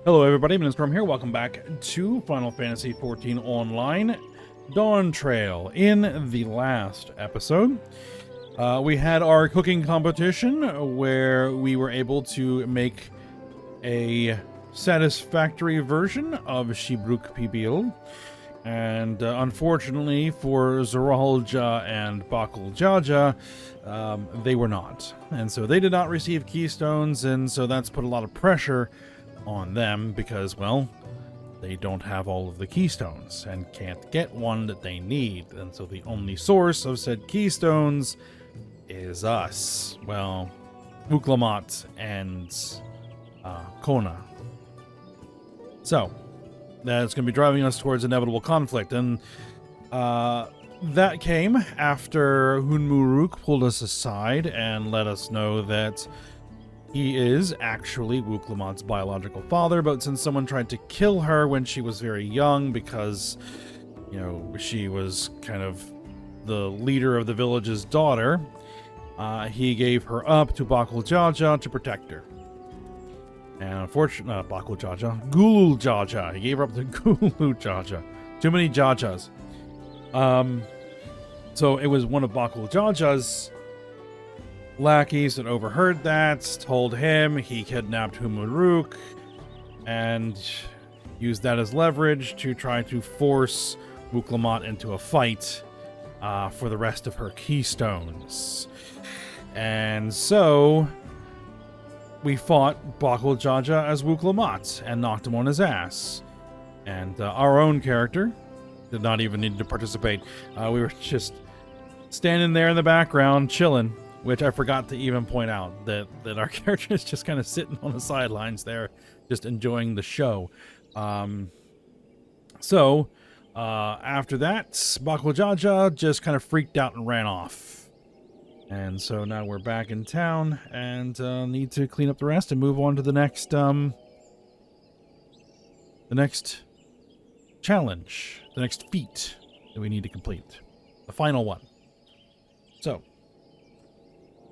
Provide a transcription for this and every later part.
Hello everybody, Storm here. Welcome back to Final Fantasy XIV Online Dawntrail. In the last episode, we had our cooking competition where we were able to make a satisfactory version of Shibruk Pibil. And unfortunately for Zoralja and Bakul Jaja, they were not. And so they did not receive keystones, and so that's put a lot of pressure on them because, well, they don't have all of the keystones and can't get one that they need. And so the only source of said keystones is us. Well, Vuklamat and Kona. So that's going to be driving us towards inevitable conflict. And that came after Hunmuruk pulled us aside and let us know that he is actually Wuklamat's biological father, but since someone tried to kill her when she was very young because, you know, she was kind of the leader of the village's daughter, he gave her up to Bakul Jaja to protect her. And unfortunately, Bakul Jaja, Gulul Jaja. He gave her up to Gulul Jaja. Too many Jajas. So it was one of Bakul Jaja's lackeys that overheard that, told him, he kidnapped Humuruk and used that as leverage to try to force Wuklamat into a fight for the rest of her keystones. And so we fought Bakul Jaja as Wuklamat and knocked him on his ass. And our own character did not even need to participate. We were just standing there in the background, chilling. Which I forgot to even point out, that our character is just kind of sitting on the sidelines there, just enjoying the show. So after that, Bakul Jaja just kind of freaked out and ran off. And so now we're back in town and need to clean up the rest and move on to the next challenge, the next feat that we need to complete, the final one. So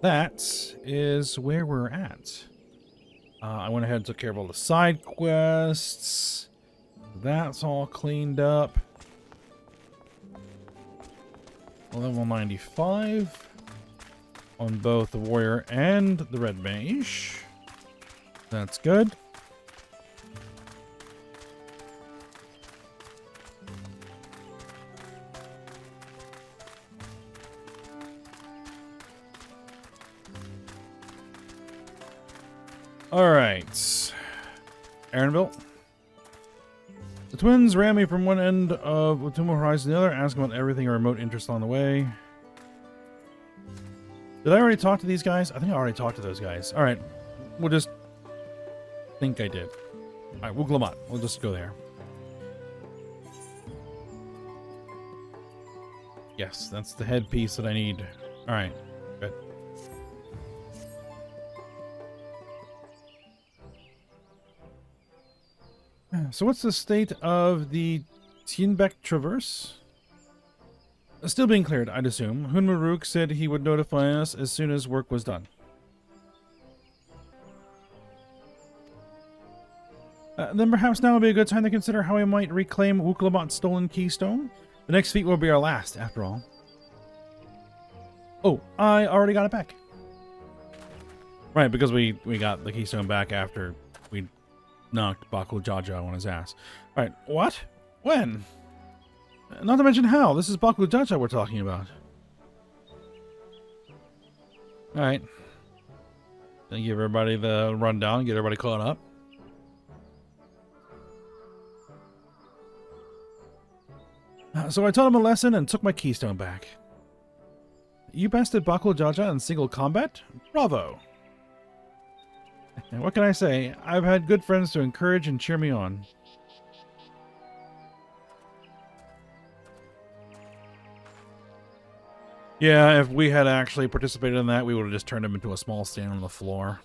that is where we're at. I went ahead and took care of all the side quests. That's all cleaned up. Level 95 on both the warrior and the red mage. That's good. Alright. Aaronville. The twins ran me from one end of Utumo Horizon to the other, asking about everything or remote interest on the way. Did I already talk to these guys? I think I already talked to those guys. Alright. We'll just think I did. Alright, Wuklamat. We'll just go there. Yes, that's the headpiece that I need. Alright. Good. So what's the state of the Tienbeck Traverse? Still being cleared, I'd assume. Hunmuruk said he would notify us as soon as work was done. Then perhaps now would be a good time to consider how we might reclaim Wuklamat's stolen keystone. The next feat will be our last, after all. Oh, I already got it back. Right, because we got the keystone back after we knocked Bakul Jaja on his ass. Alright, what? When? Not to mention how. This is Bakul Jaja we're talking about. Alright. Gonna give everybody the rundown, get everybody caught up. So I taught him a lesson and took my keystone back. You bested Bakul Jaja in single combat? Bravo! And what can I say? I've had good friends to encourage and cheer me on. Yeah, if we had actually participated in that, we would have just turned him into a small stand on the floor.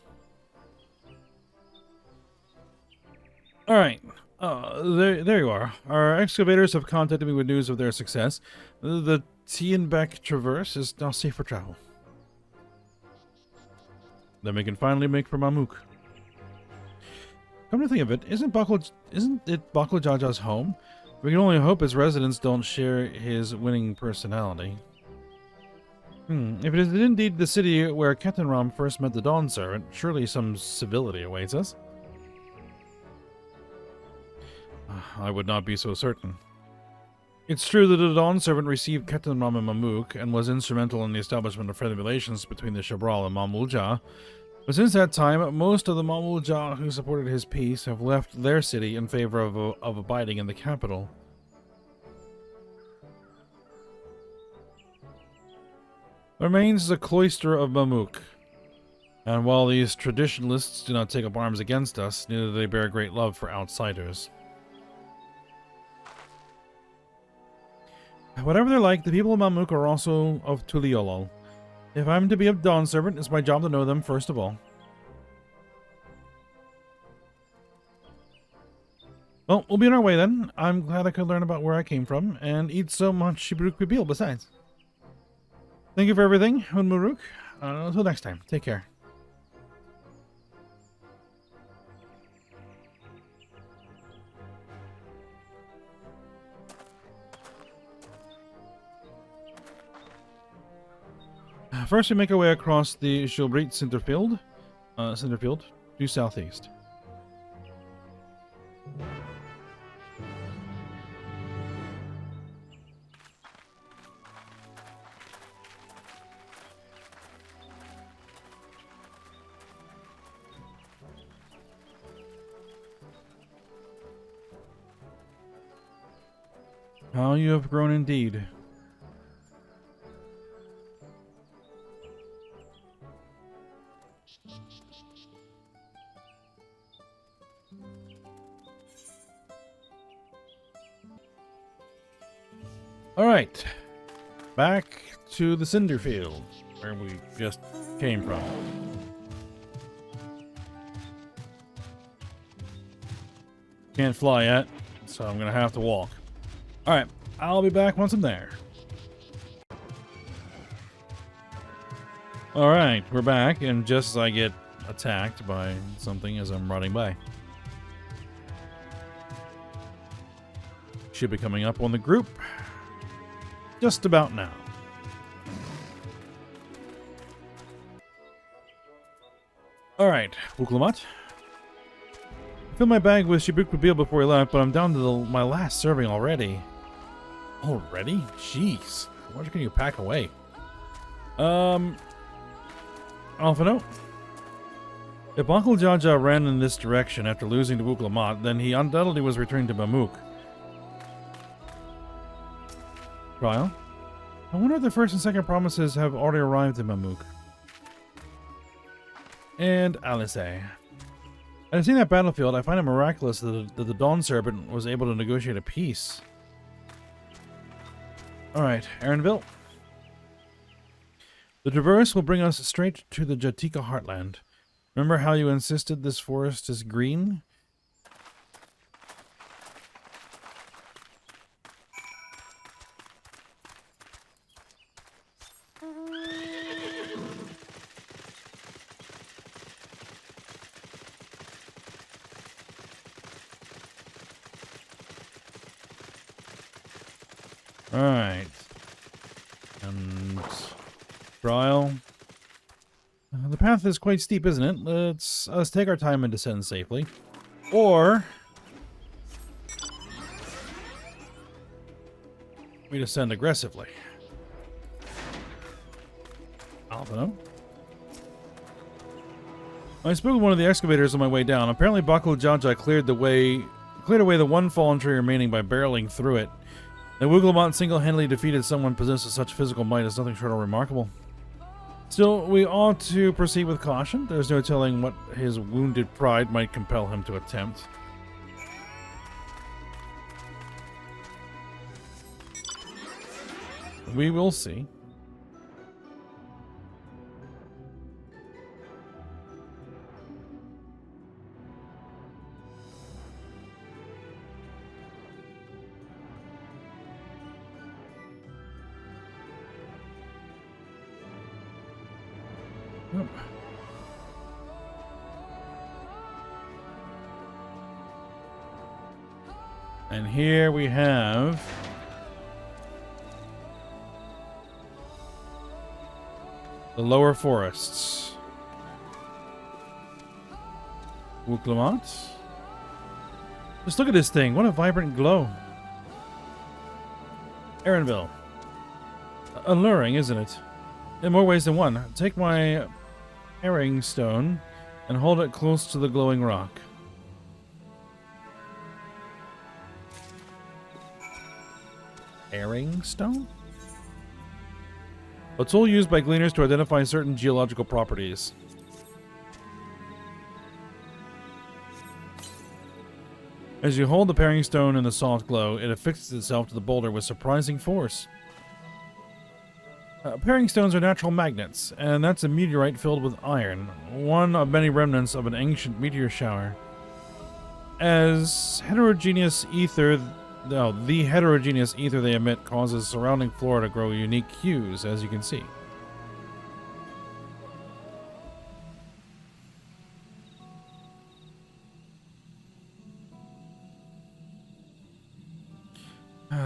Alright. There you are. Our excavators have contacted me with news of their success. The Tienbeck Traverse is now safe for travel. Then we can finally make for Mamook. Come to think of it, isn't it Buckle Jaja's home? We can only hope his residents don't share his winning personality. If it is indeed the city where Captain Ram first met the Dawn Servant, surely some civility awaits us. I would not be so certain. It's true that the Dawn Servant received Captain Ram and Mamook and was instrumental in the establishment of friendly relations between the Shabral and Mamulja. But since that time, most of the Mamulja who supported his peace have left their city in favor of abiding in the capital. There remains the cloister of Mamook. And while these traditionalists do not take up arms against us, neither do they bear great love for outsiders. Whatever they're like, the people of Mamook are also of Tuliolol. If I'm to be a Dawn Servant, it's my job to know them first of all. Well, we'll be on our way then. I'm glad I could learn about where I came from, and eat so much Shibruk Bibil besides. Thank you for everything, Unmuruk. Until next time, take care. First, we make our way across the Shilbreet Cinderfield, due southeast. How you have grown indeed. Alright, back to the Cinderfield, where we just came from. Can't fly yet, so I'm gonna have to walk. Alright, I'll be back once I'm there. Alright, we're back, and just as I get attacked by something as I'm running by. Should be coming up on the group just about now. Alright, Wuklamat. Filled my bag with Shibruk Bibil before we left, but I'm down to my last serving already. Already? Jeez. How much can you pack away? Alphano? If Uncle Jaja ran in this direction after losing to Wuklamat, then he undoubtedly was returning to Mamook. Trial? I wonder if the first and second promises have already arrived in Mamook. And Alice. I've seen that battlefield. I find it miraculous that the Dawn Serpent was able to negotiate a peace. Alright, Aaronville. The traverse will bring us straight to the Jatika heartland. Remember how you insisted this forest is green? Alright. And trial. The path is quite steep, isn't it? Let's take our time and descend safely. Or we descend aggressively. I don't know. I spoke with one of the excavators on my way down. Apparently Baku Jaja cleared away the one fallen tree remaining by barreling through it. That Wuklamat single-handedly defeated someone possessed of such physical might is nothing short of remarkable. Still, we ought to proceed with caution. There's no telling what his wounded pride might compel him to attempt. We will see. And here we have the lower forests. Wooklamont. Just look at this thing. What a vibrant glow. Aaronville. Alluring, isn't it? In more ways than one. Take my herring stone and hold it close to the glowing rock. Herring stone? A tool used by gleaners to identify certain geological properties. As you hold the herring stone in the soft glow, it affixes itself to the boulder with surprising force. Herring stones are natural magnets, and that's a meteorite filled with iron, one of many remnants of an ancient meteor shower. As heterogeneous ether, the heterogeneous ether they emit causes surrounding flora to grow unique hues, as you can see.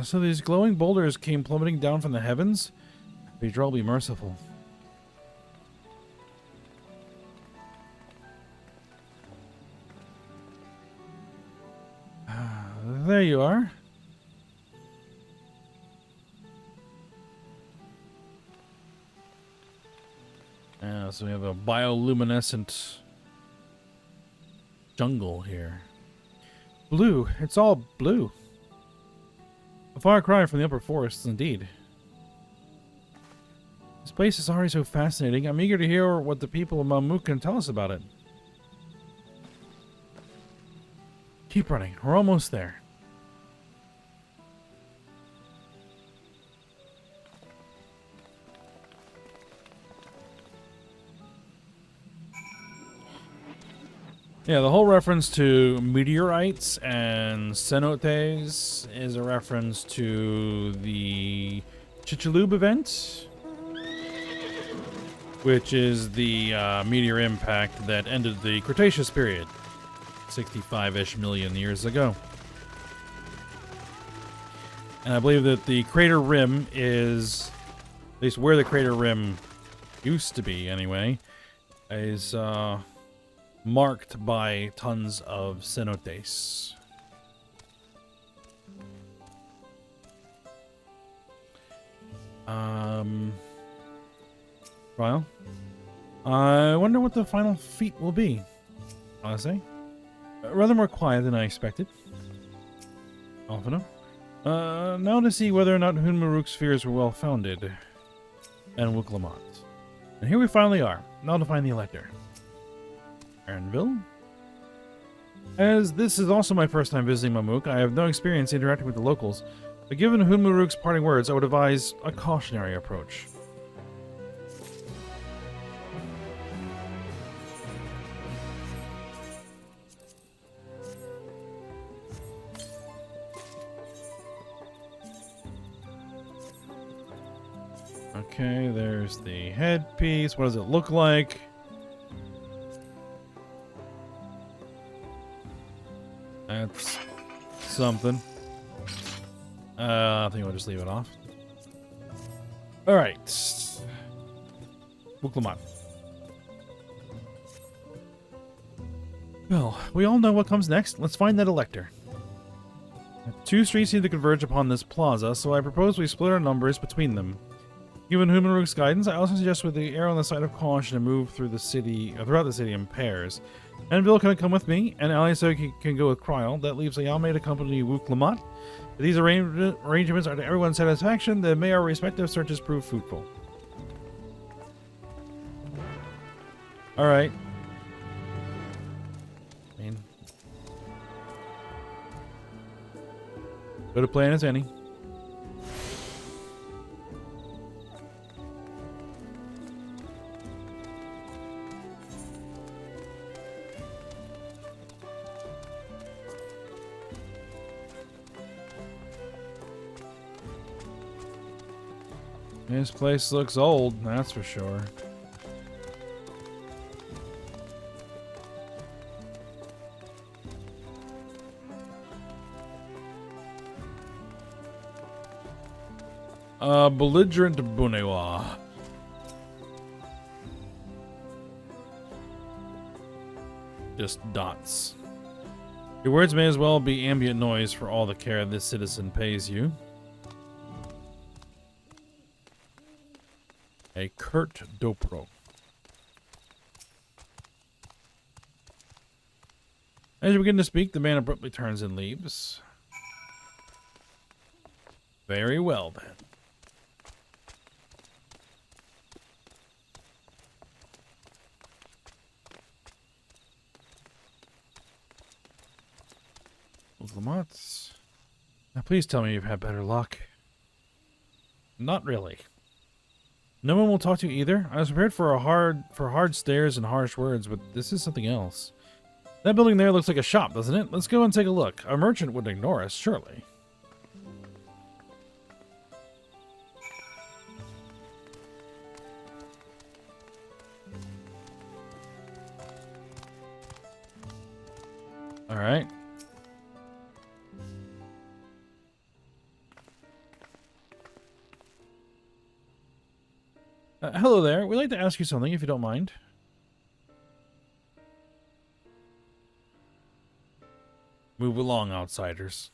So these glowing boulders came plummeting down from the heavens? Vidral be merciful. There you are. So we have a bioluminescent jungle here. Blue. It's all blue. A far cry from the upper forests, indeed. This place is already so fascinating. I'm eager to hear what the people of Mamook can tell us about it. Keep running. We're almost there. Yeah, the whole reference to meteorites and cenotes is a reference to the Chicxulub event, which is the meteor impact that ended the Cretaceous period, 65-ish million years ago. And I believe that the crater rim is, at least where the crater rim used to be anyway, is marked by tons of cenotes. Well, I wonder what the final feat will be, honestly. Rather more quiet than I expected. Often. Now to see whether or not Hunmaruk's fears were well founded. And Wooklamont. And here we finally are. Now to find the Elector. Aaronville. As this is also my first time visiting Mamook, I have no experience interacting with the locals. But given Hunmaruk's parting words, I would advise a cautionary approach. Okay, there's the headpiece. What does it look like? That's something. I think I'll just leave it off. Alright. Wooklamont. Well, we all know what comes next. Let's find that Elector. Two streets seem to converge upon this plaza, so I propose we split our numbers between them. Given Hunmaruk's guidance, I also suggest we err on the side of caution and move through the city, throughout the city in pairs. Endville can come with me, and Aliso can go with Kryl. That leaves Ayame to accompany Wooklamont. If these arrangements are to everyone's satisfaction, then may our respective searches prove fruitful. Alright. I mean, good a plan as any. This place looks old, that's for sure. Belligerent Bunewa. Just dots. Your words may as well be ambient noise for all the care this citizen pays you. A Kurt Dopro. As you begin to speak, the man abruptly turns and leaves. Very well, then. Lamott's. Now, please tell me you've had better luck. Not really. No one will talk to you either. I was prepared for hard stares and harsh words, but this is something else. That building there looks like a shop, doesn't it? Let's go and take a look. A merchant wouldn't ignore us, surely. All right. Hello there. We'd like to ask you something, if you don't mind. Move along, outsiders.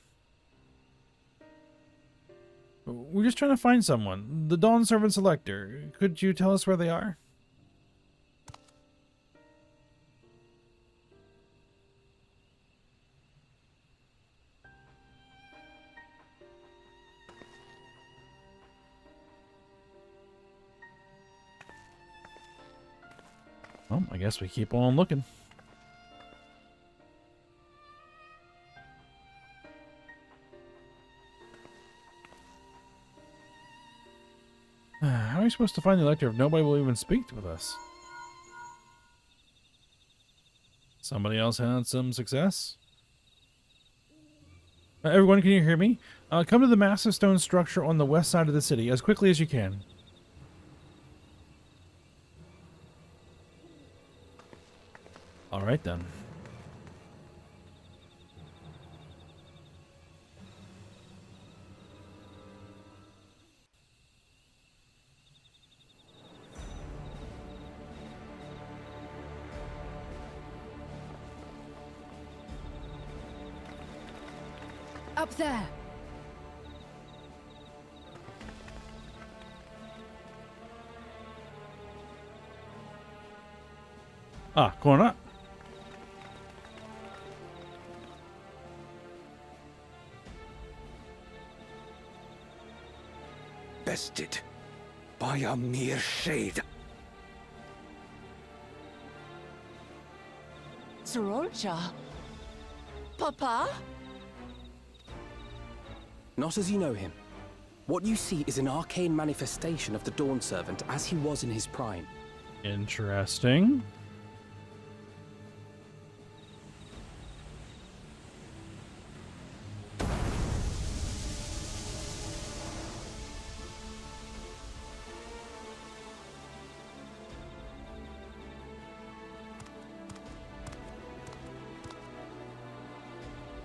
We're just trying to find someone. The Dawn Servant Selector. Could you tell us where they are? Well, I guess we keep on looking. How are we supposed to find the Elector if nobody will even speak with us? Somebody else had some success? Everyone, can you hear me? Come to the massive stone structure on the west side of the city as quickly as you can. All right, then. Up there. Going up. Bested by a mere shade. Sorolja. Papa? Not as you know him. What you see is an arcane manifestation of the Dawn Servant as he was in his prime. Interesting.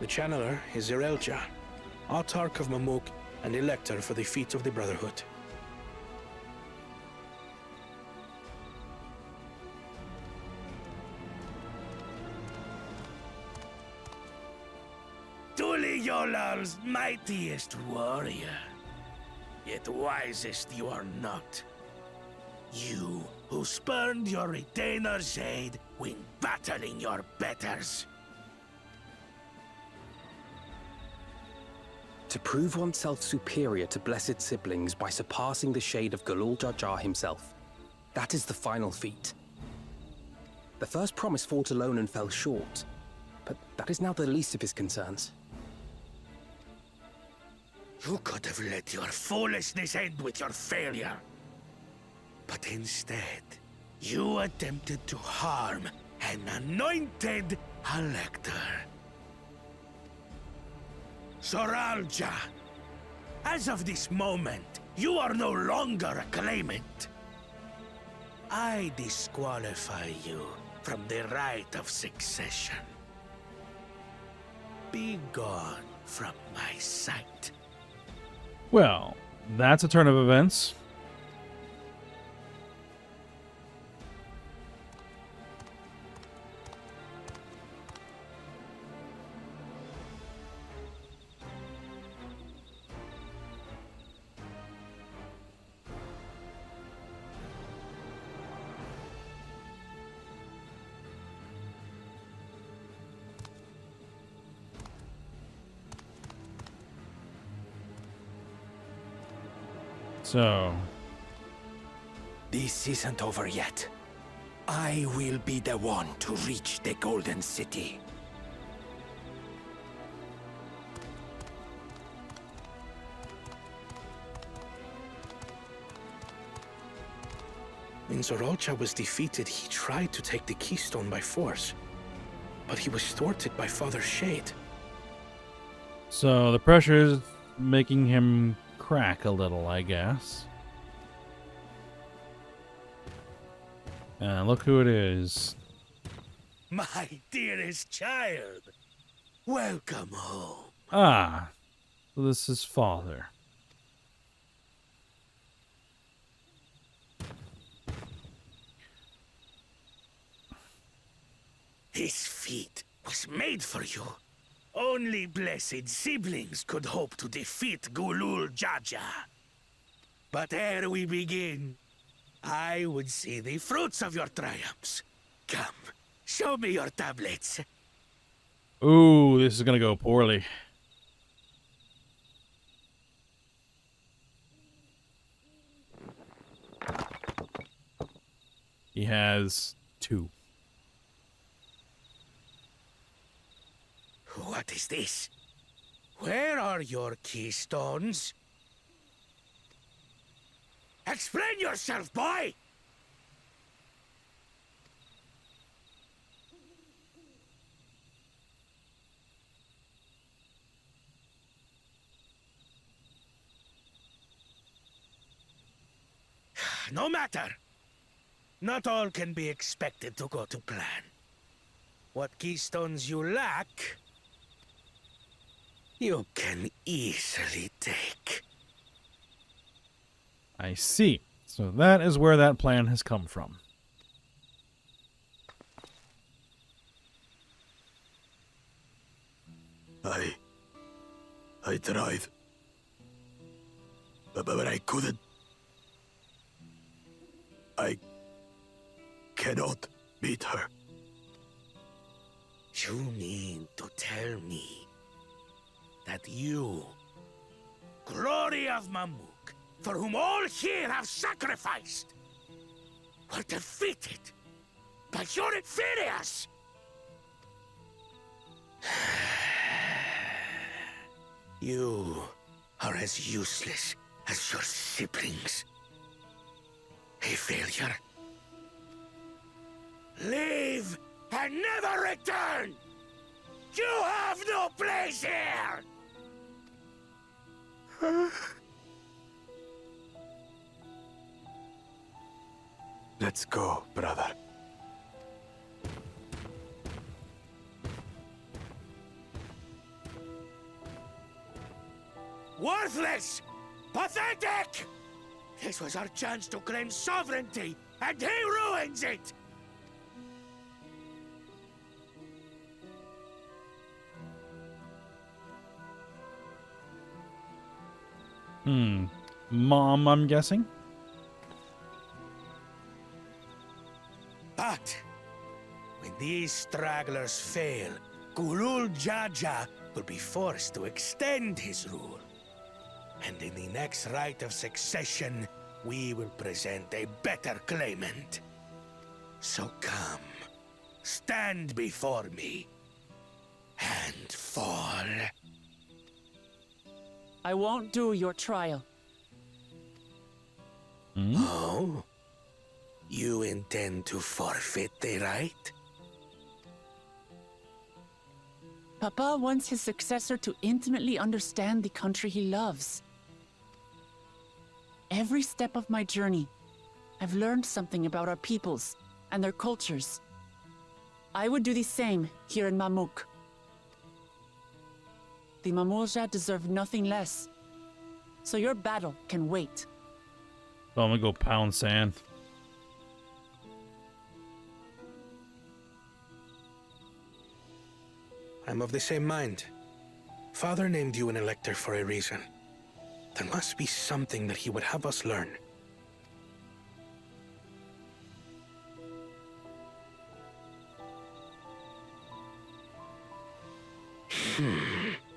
The Channeler is Zerelja, Autarch of Mamook and Elector for the Feet of the Brotherhood. Tuliyolal's mightiest warrior, yet wisest you are not. You who spurned your retainer's aid when battling your betters. To prove oneself superior to blessed siblings by surpassing the shade of Galul Jar Jar himself. That is the final feat. The first promise fought alone and fell short, but that is now the least of his concerns. You could have let your foolishness end with your failure. But instead, you attempted to harm an anointed Elector. Soralja, as of this moment, you are no longer a claimant. I disqualify you from the right of succession. Be gone from my sight. Well, that's a turn of events. So, This isn't over yet. I will be the one to reach the Golden City. When Zorolcha was defeated, he tried to take the keystone by force. But he was thwarted by Father Shade. so the pressure is making him crack a little, I guess. And look who it is. My dearest child, welcome home. Ah, so this is father. This feat was made for you. Only blessed siblings could hope to defeat Gulul Jaja. But ere we begin, I would see the fruits of your triumphs. Come, show me your tablets. Ooh, this is gonna go poorly. He has 2. What is this? Where are your keystones? Explain yourself, boy! No matter. Not all can be expected to go to plan. What keystones you lack, you can easily take. I see. So that is where that plan has come from. I tried. But I couldn't. I cannot beat her. You mean to tell me that you, glory of Mamook, for whom all here have sacrificed, were defeated by your inferiors? You are as useless as your siblings. A failure. Leave and never return! You have no place here! Let's go, brother. Worthless! Pathetic! This was our chance to claim sovereignty, and he ruins it! Mom, I'm guessing? But when these stragglers fail, Gulul Jaja will be forced to extend his rule. And in the next rite of succession, we will present a better claimant. So come, stand before me, and fall. I won't do your trial. Oh? You intend to forfeit the right? Papa wants his successor to intimately understand the country he loves. Every step of my journey, I've learned something about our peoples and their cultures. I would do the same here in Mamook. The Mamulja deserve nothing less. so your battle can wait. So I'm gonna go pound sand. I'm of the same mind. Father named you an elector for a reason. There must be something that he would have us learn.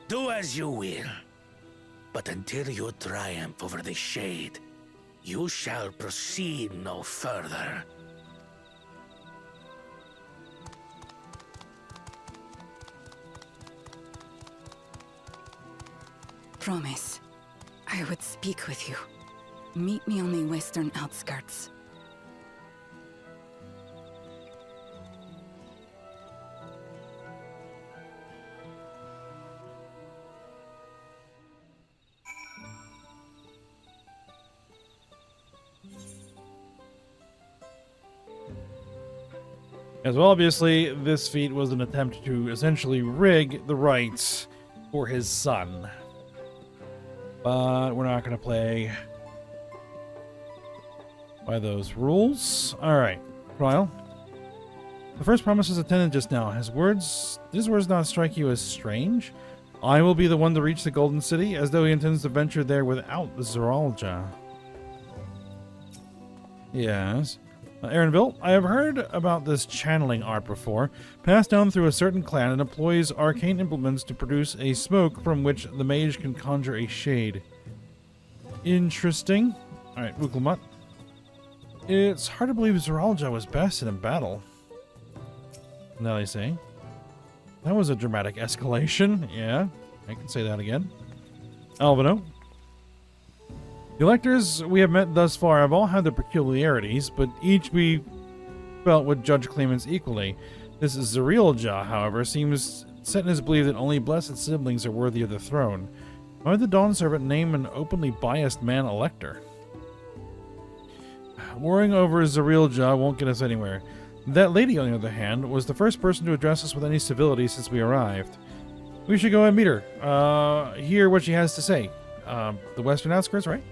Do as you will. But until you triumph over the Shade, you shall proceed no further. Promise, I would speak with you. Meet me on the western outskirts. As well, obviously, this feat was an attempt to essentially rig the rights for his son. But we're not going to play by those rules. Alright, trial. The first promise is attended just now. His words not strike you as strange? I will be the one to reach the Golden City, as though he intends to venture there without the Zeralja. Yes. Aaronville, I have heard about this channeling art before, passed down through a certain clan and employs arcane implements to produce a smoke from which the mage can conjure a shade. Interesting. Alright, Wuklamat. It's hard to believe Zeralja was bested in battle. Now they say. That was a dramatic escalation. Yeah, I can say that again. Alvino. The electors we have met thus far have all had their peculiarities, but each we felt would judge claimants equally. This Zeralja, however, seems set in his belief that only blessed siblings are worthy of the throne. Why would the Dawn Servant name an openly biased man elector? Worrying over Zeralja won't get us anywhere. That lady, on the other hand, was the first person to address us with any civility since we arrived. We should go and meet her. Hear what she has to say. The western outskirts, right?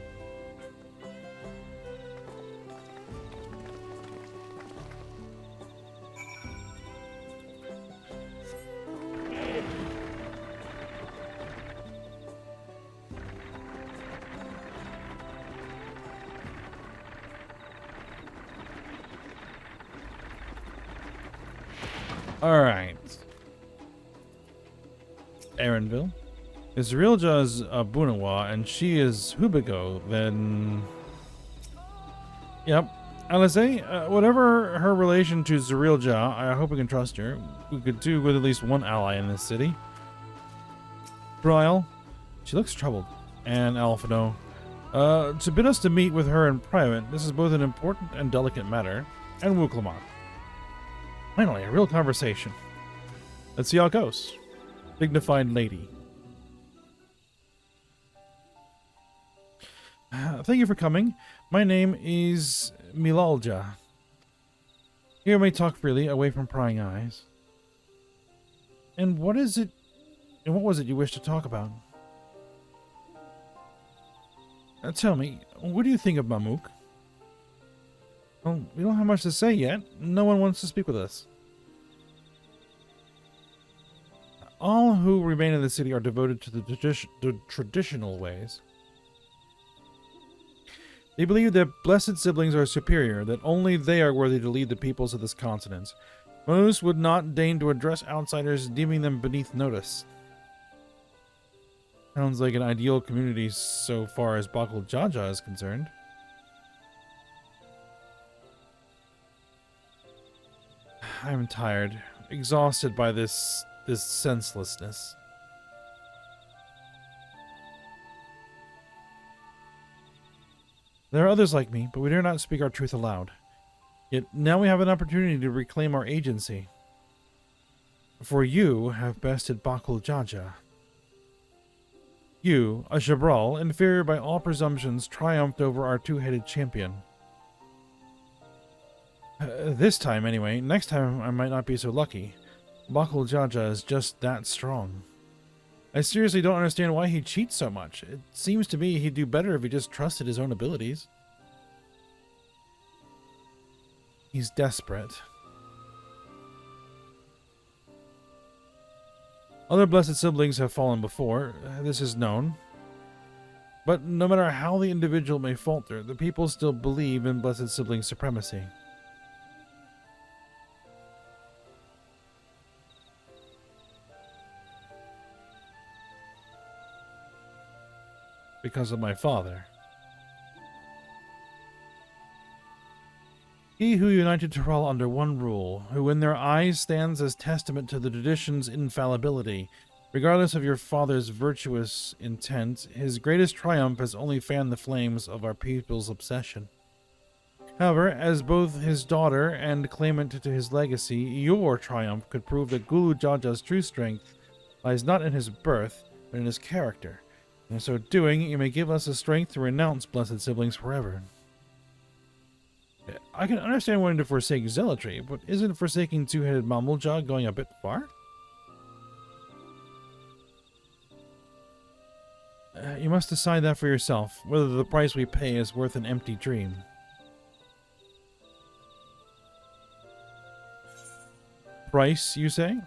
Alright. Aaronville. If Zeralja is Bunawa and she is Hubigo, then... Yep. Alizé, whatever her relation to Zeralja, I hope we can trust her. We could do with at least one ally in this city. Trial. She looks troubled. And Alphino. To bid us to meet with her in private, this is both an important and delicate matter. And Wuklamat. Finally, a real conversation. Let's see how it goes. Dignified lady. Thank you for coming. My name is Milalja. Here we may talk freely, away from prying eyes. And what was it you wish to talk about? Tell me, what do you think of Mamook? Well, we don't have much to say yet. No one wants to speak with us. All who remain in the city are devoted to the traditional ways. They believe that blessed siblings are superior, that only they are worthy to lead the peoples of this continent. Most would not deign to address outsiders, deeming them beneath notice. Sounds like an ideal community so far as Bakul Jaja is concerned. I'm tired, exhausted by this senselessness. There are others like me, but we dare not speak our truth aloud. Yet now we have an opportunity to reclaim our agency. For you have bested Bakul Jaja. You, a Jabral, inferior by all presumptions, triumphed over our two-headed champion. This time, anyway. Next time, I might not be so lucky. Bakul Jaja is just that strong. I seriously don't understand why he cheats so much. It seems to me he'd do better if he just trusted his own abilities. He's desperate. Other blessed siblings have fallen before. This is known. But no matter how the individual may falter, the people still believe in blessed sibling supremacy. Because of my father. He who united Tyrell under one rule, who in their eyes stands as testament to the tradition's infallibility, regardless of your father's virtuous intent, his greatest triumph has only fanned the flames of our people's obsession. However, as both his daughter and claimant to his legacy, your triumph could prove that Gulu Jaja's true strength lies not in his birth, but in his character. And in so doing, you may give us the strength to renounce blessed siblings forever. I can understand wanting to forsake zealotry, but isn't forsaking two-headed Mamulja going a bit far? You must decide that for yourself, whether the price we pay is worth an empty dream. Price, you say?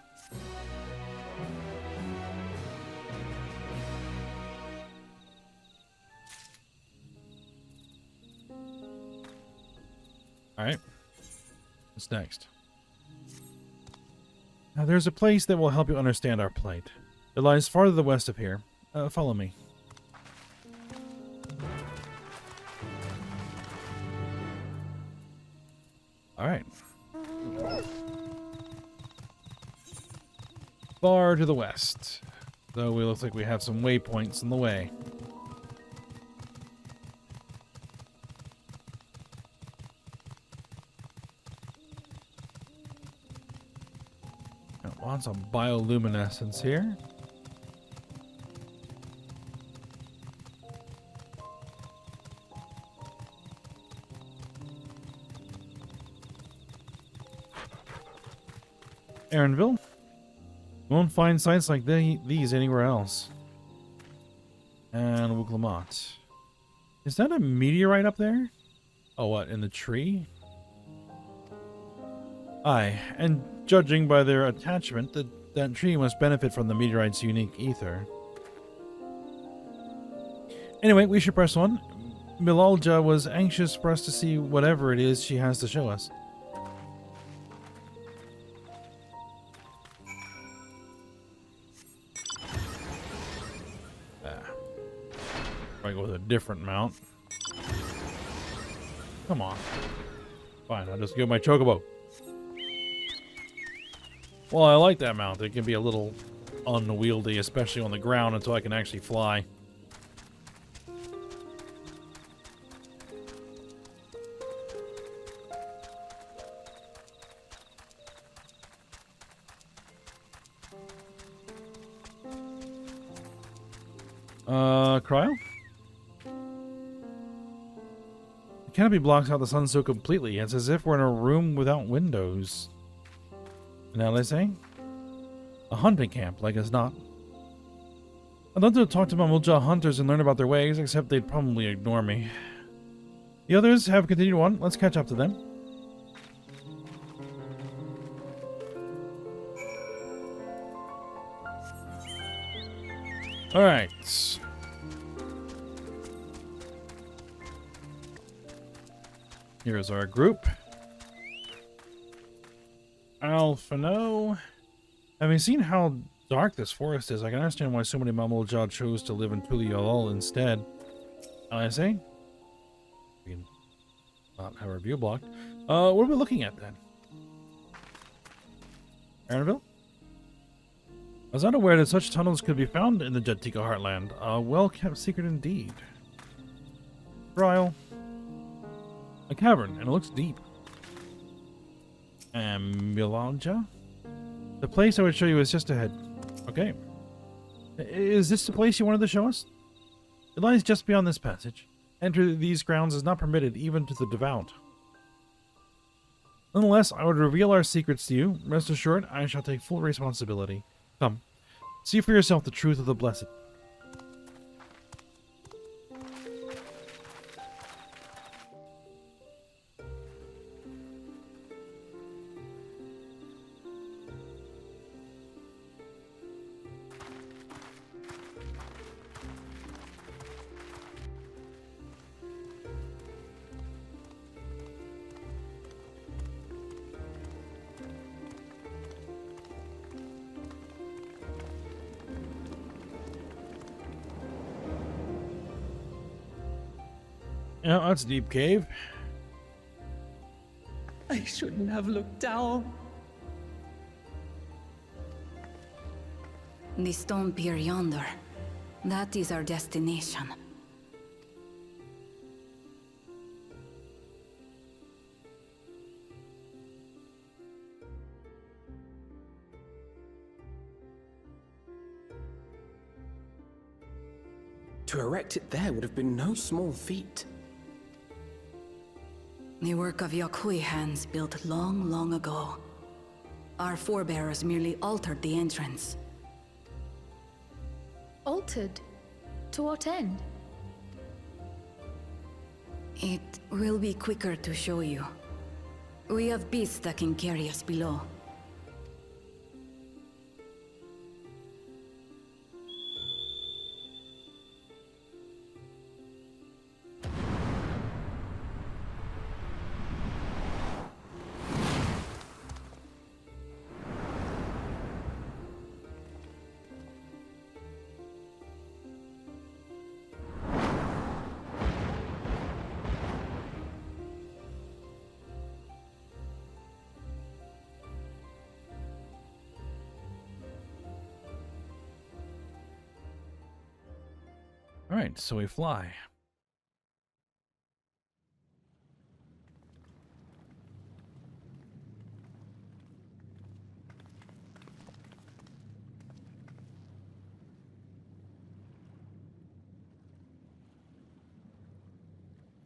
Alright. What's next? Now, there's a place that will help you understand our plight. It lies farther to the west of here. Follow me. Alright. Far to the west. Though we look like we have some waypoints in the way. Want some bioluminescence here. Aaronville? You won't find sites like these anywhere else. And Wuglamot. Is that a meteorite up there? Oh, what, in the tree? Aye, and judging by their attachment, that tree must benefit from the meteorite's unique ether. Anyway, we should press on. Milalja was anxious for us to see whatever it is she has to show us. Probably go with a different mount. Come on. Fine, I'll just go my chocobo. Well, I like that mount. It can be a little unwieldy, especially on the ground, until I can actually fly. Cryo? The canopy blocks out the sun so completely. It's as if we're in a room without windows. Now let's say a hunting camp, like as not. I'd love to talk to Mamulja hunters and learn about their ways, except they'd probably ignore me. The others have continued on. Let's catch up to them. Alright. Here's our group. Alphino. Having seen how dark this forest is, I can understand why so many Mamulja chose to live in Tuliol instead. I say? We can not have our view blocked. What are we looking at then? Aaronville? I was unaware that such tunnels could be found in the Jedtika heartland. A well-kept secret indeed. Trial. A cavern, and it looks deep. Milalja? The place I would show you is just ahead. Okay. Is this the place you wanted to show us? It lies just beyond this passage. Enter these grounds is not permitted even to the devout. Nonetheless, I would reveal our secrets to you. Rest assured, I shall take full responsibility. Come. See for yourself the truth of the blessed. Yeah, that's a deep cave. I shouldn't have looked down. The stone pier yonder. That is our destination. To erect it there would have been no small feat. The work of Yakui hands built long, long ago. Our forebears merely altered the entrance. Altered? To what end? It will be quicker to show you. We have beasts that can carry us below. All right, so we fly.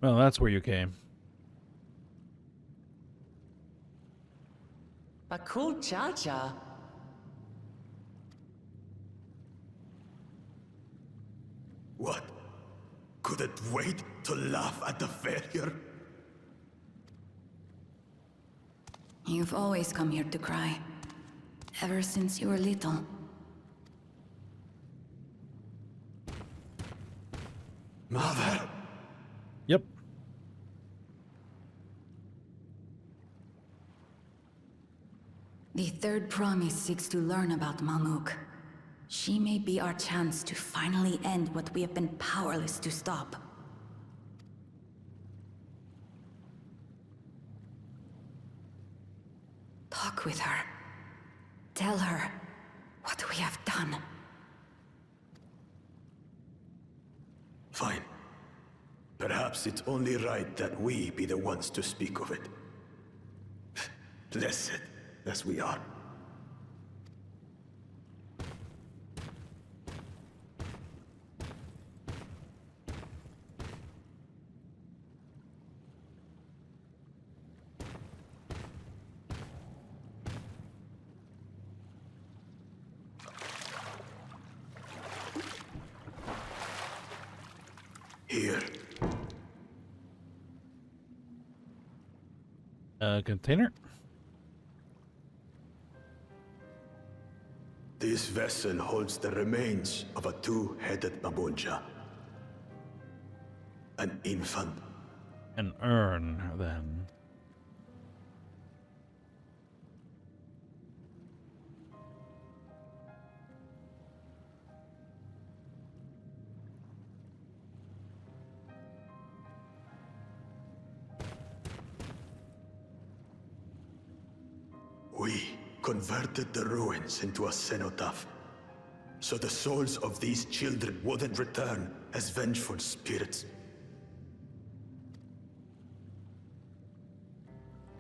Well, that's where you came. A cool cha-cha. What? Couldn't wait to laugh at the failure? You've always come here to cry. Ever since you were little. Mother! Yep. The third promise seeks to learn about Mamook. She may be our chance to finally end what we have been powerless to stop. Talk with her. Tell her what we have done. Fine. Perhaps it's only right that we be the ones to speak of it. Blessed as we are. Here. Container. This vessel holds the remains of a two-headed Babonja. An infant. An urn, then. We converted the ruins into a cenotaph, so the souls of these children wouldn't return as vengeful spirits.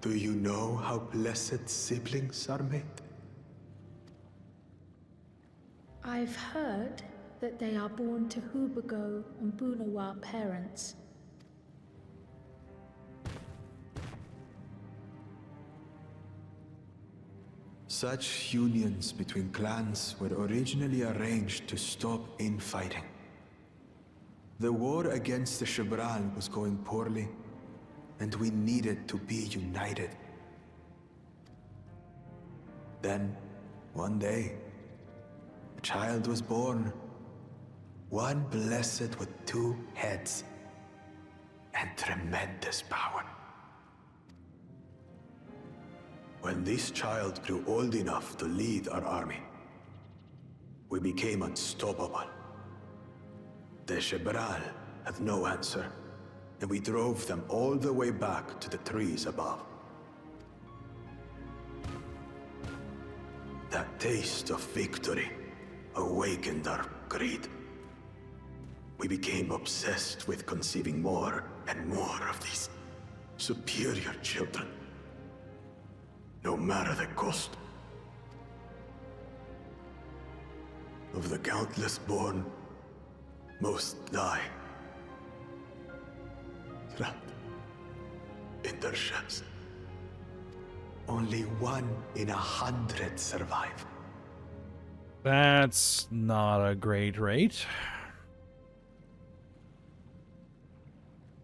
Do you know how blessed siblings are made? I've heard that they are born to Hubago and Bunawa parents. Such unions between clans were originally arranged to stop infighting. The war against the Shibran was going poorly, and we needed to be united. Then, one day, a child was born. One blessed with two heads and tremendous power. When this child grew old enough to lead our army, we became unstoppable. The Shibral had no answer, and we drove them all the way back to the trees above. That taste of victory awakened our greed. We became obsessed with conceiving more and more of these superior children, no matter the cost. Of the countless born, most die, trapped in their shells. Only 1 in 100 survive. That's not a great rate.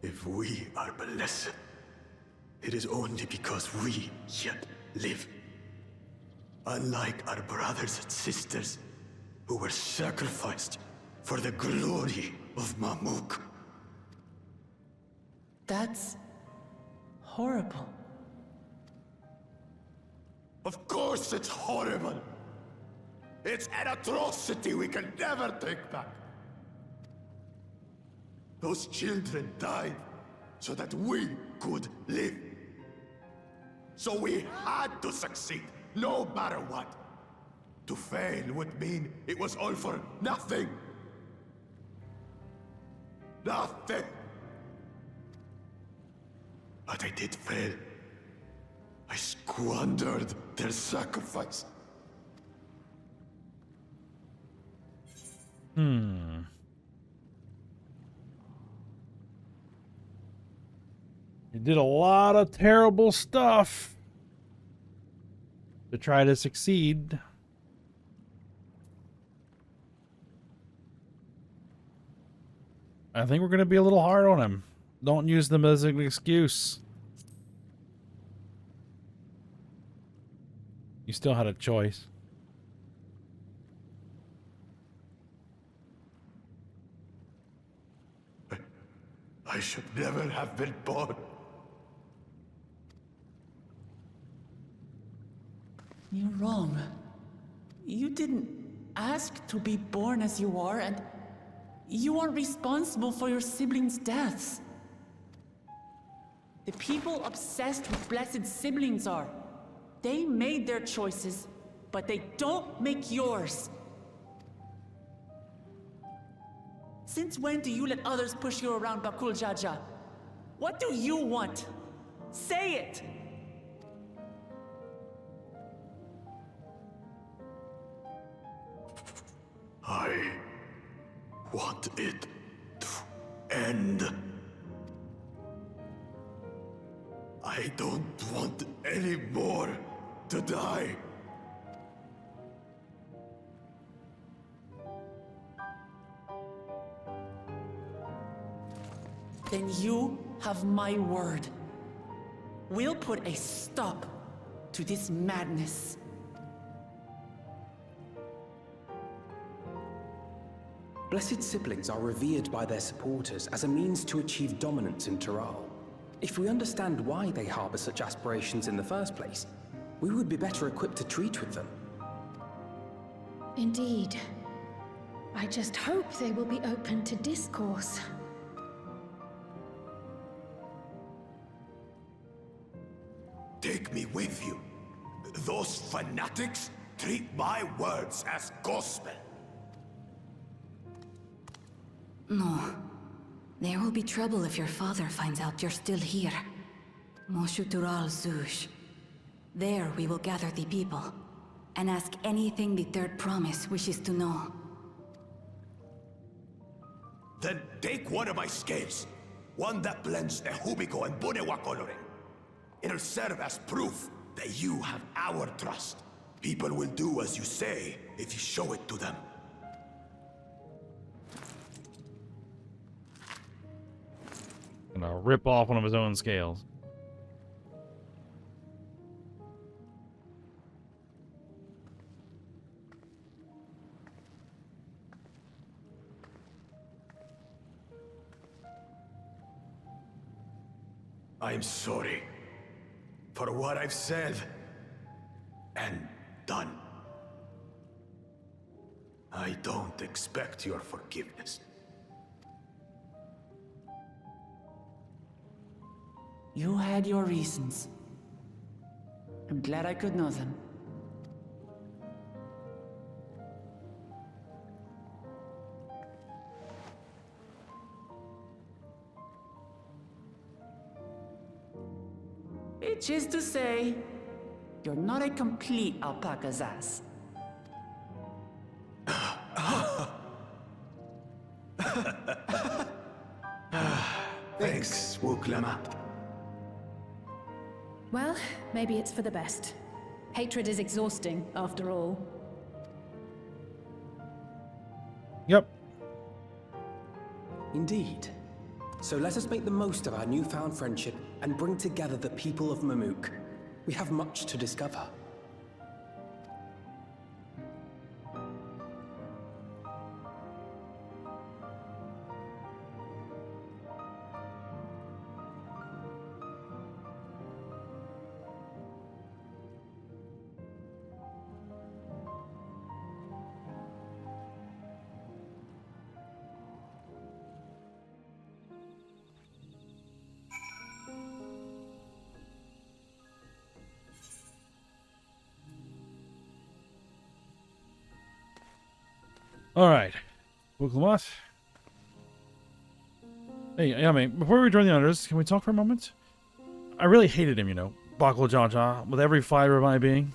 If we are blessed, it is only because we yet live. Unlike our brothers and sisters, who were sacrificed for the glory of Mamook. That's horrible. Of course it's horrible! It's an atrocity we can never take back. Those children died so that we could live. So we had to succeed, no matter what. To fail would mean it was all for nothing. Nothing. But I did fail. I squandered their sacrifice. You did a lot of terrible stuff to try to succeed. I think we're going to be a little hard on him. Don't use them as an excuse. You still had a choice. I should never have been born. You're wrong. You didn't ask to be born as you are, and you aren't responsible for your siblings' deaths. The people obsessed with blessed siblings are. They made their choices, but they don't make yours. Since when do you let others push you around, Bakul Jaja? What do you want? Say it! I want it to end. I don't want any more to die. Then you have my word. We'll put a stop to this madness. Blessed siblings are revered by their supporters as a means to achieve dominance in Taral. If we understand why they harbor such aspirations in the first place, we would be better equipped to treat with them. Indeed. I just hope they will be open to discourse. Take me with you. Those fanatics treat my words as gospel. No. There will be trouble if your father finds out you're still here. Moshutural Zush. There we will gather the people, and ask anything the Third Promise wishes to know. Then take one of my scales. One that blends the Hubico and Bunewa coloring. It'll serve as proof that you have our trust. People will do as you say if you show it to them. Gonna rip off one of his own scales. I'm sorry for what I've said and done. I don't expect your forgiveness. You had your reasons. I'm glad I could know them. Which is to say, you're not a complete alpaca's ass. Thanks, Wuklama. Well, maybe it's for the best. Hatred is exhausting, after all. Yep. Indeed. So let us make the most of our newfound friendship and bring together the people of Mamook. We have much to discover. All right. Wuklamat. Hey, Yami, before we join the others, can we talk for a moment? I really hated him, you know, Bakul Jaja, with every fiber of my being.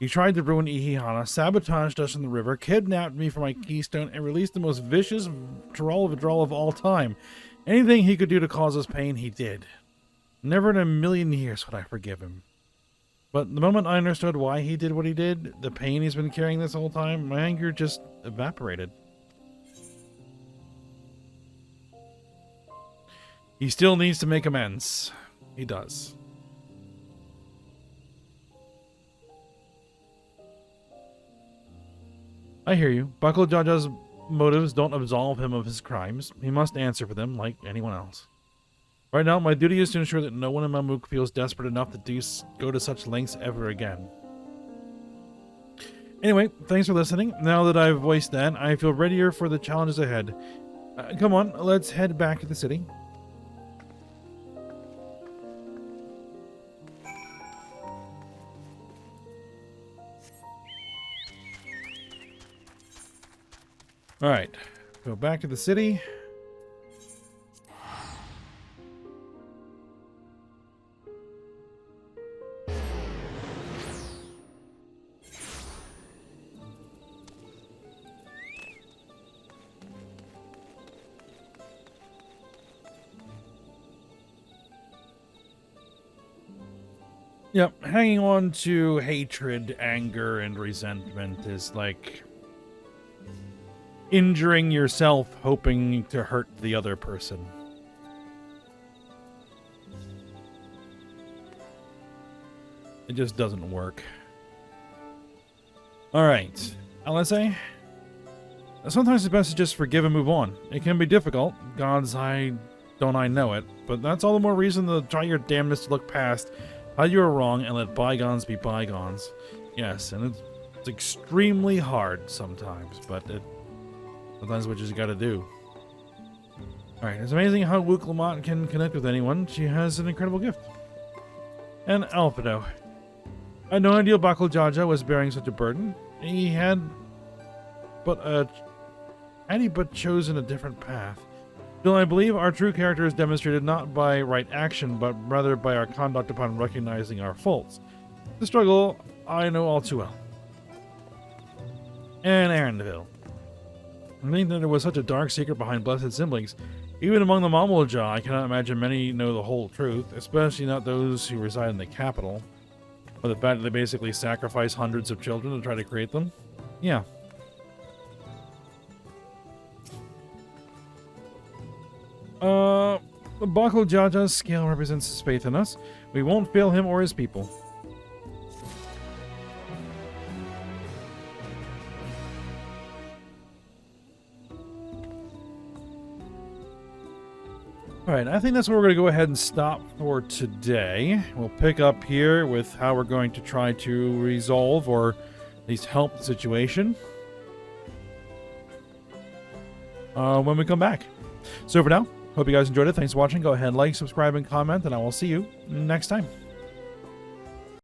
He tried to ruin Ihihana, sabotaged us in the river, kidnapped me for my keystone, and released the most vicious troll of all time. Anything he could do to cause us pain, he did. Never in a million years would I forgive him. But the moment I understood why he did what he did, the pain he's been carrying this whole time, my anger just evaporated. He still needs to make amends. He does. I hear you. Bakul Jaja's motives don't absolve him of his crimes. He must answer for them like anyone else. Right now, my duty is to ensure that no one in Mamook feels desperate enough to go to such lengths ever again. Anyway, thanks for listening. Now that I've voiced that, I feel readier for the challenges ahead. Come on, let's head back to the city. Alright, go back to the city. Yep, hanging on to hatred, anger, and resentment is like injuring yourself hoping to hurt the other person. It just doesn't work. Alright, LSA? Sometimes it's best to just forgive and move on. It can be difficult. God's eye, don't I know it. But that's all the more reason to try your damnedest to look past how you were wrong and let bygones be bygones. Yes, and it's extremely hard sometimes, but sometimes what you just gotta do. Alright, it's amazing how Wuklamat can connect with anyone. She has an incredible gift. And Alphato. I had no idea Bakul Jaja was bearing such a burden. Had he but chosen a different path. Still, I believe our true character is demonstrated not by right action, but rather by our conduct upon recognizing our faults. The struggle I know all too well. And Arendville. I think that there was such a dark secret behind blessed siblings. Even among the Mamulja, I cannot imagine many know the whole truth, especially not those who reside in the capital. Or the fact that they basically sacrifice hundreds of children to try to create them. Yeah. Bakul Jaja's scale represents his faith in us. We won't fail him or his people. Alright, I think that's where we're going to go ahead and stop for today. We'll pick up here with how we're going to try to resolve or at least help the situation when we come back. So for now, hope you guys enjoyed it. Thanks for watching. Go ahead, like, subscribe, and comment, and I will see you next time.